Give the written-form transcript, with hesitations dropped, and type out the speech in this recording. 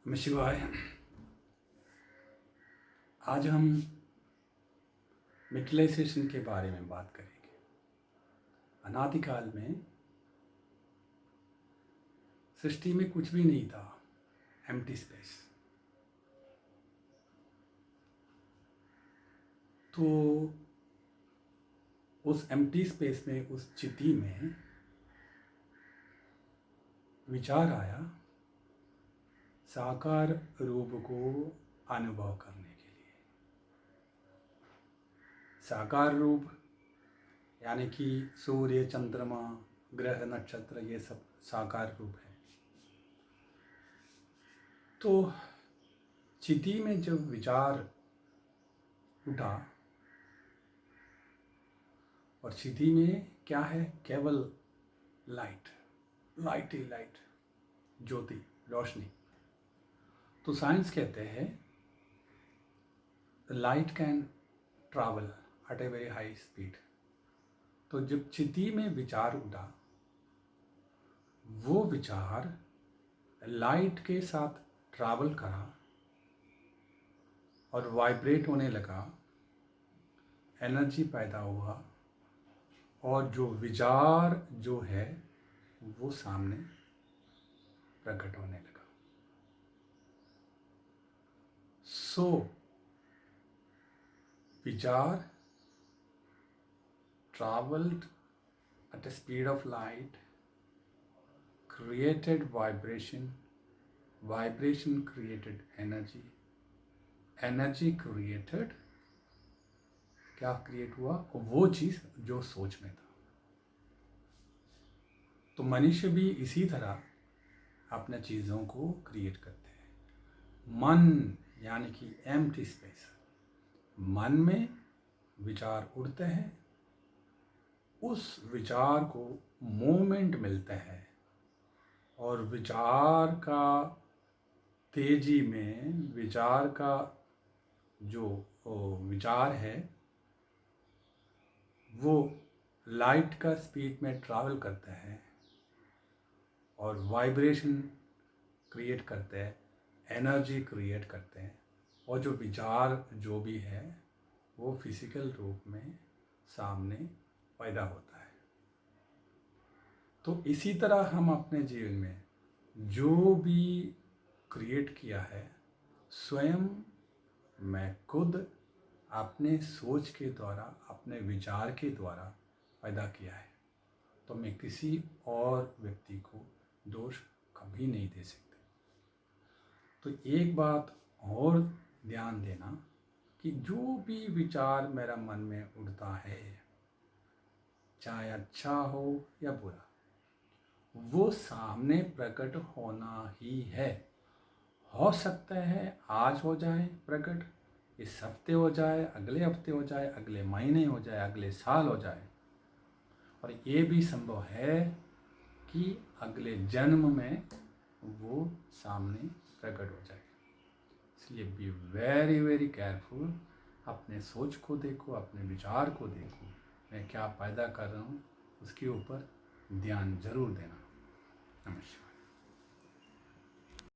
नमः शिवाय। आज हम मिटलाइजेशन के बारे में बात करेंगे। अनादिकाल में सृष्टि में कुछ भी नहीं था, एम्प्टी स्पेस। तो उस एम्प्टी स्पेस में, उस चिति में विचार आया साकार रूप को अनुभव करने के लिए। साकार रूप यानी कि सूर्य, चंद्रमा, ग्रह, नक्षत्र, ये सब साकार रूप है। तो चिति में जब विचार उठा, और चिति में क्या है? केवल लाइट, लाइट ही लाइट, ज्योति, रोशनी। तो साइंस कहते हैं light can travel at a very high speed. तो जब चिति में विचार उठा, वो विचार लाइट के साथ ट्रैवल करा और वाइब्रेट होने लगा, एनर्जी पैदा हुआ, और जो विचार जो है वो सामने प्रकट होने लगा। सो विचार traveled at a speed of light, created vibration, vibration created energy, energy created, क्या क्रिएट हुआ? वो चीज़ जो सोच में था। तो मनुष्य भी इसी तरह अपने चीज़ों को क्रिएट करते हैं। मन यानी कि एम्प्टी स्पेस, मन में विचार उड़ते हैं, उस विचार को मोमेंट मिलता है, और विचार का तेजी में, विचार का जो विचार है वो लाइट का स्पीड में ट्रैवल करता है और वाइब्रेशन क्रिएट करते हैं, एनर्जी क्रिएट करते हैं, और जो विचार जो भी है वो फिजिकल रूप में सामने पैदा होता है। तो इसी तरह हम अपने जीवन में जो भी क्रिएट किया है, स्वयं मैं खुद अपने सोच के द्वारा, अपने विचार के द्वारा पैदा किया है। तो मैं किसी और व्यक्ति को दोष कभी नहीं दे सकते। तो एक बात और ध्यान देना कि जो भी विचार मेरा मन में उड़ता है, चाहे अच्छा हो या बुरा, वो सामने प्रकट होना ही है। हो सकता है आज हो जाए प्रकट, इस हफ्ते हो जाए, अगले हफ्ते हो जाए, अगले महीने हो जाए, अगले साल हो जाए, और ये भी संभव है कि अगले जन्म में वो सामने प्रकट हो जाए। इसलिए बी वेरी वेरी केयरफुल। अपने सोच को देखो, अपने विचार को देखो, मैं क्या पैदा कर रहा हूँ, उसके ऊपर ध्यान जरूर देना। नमस्कार।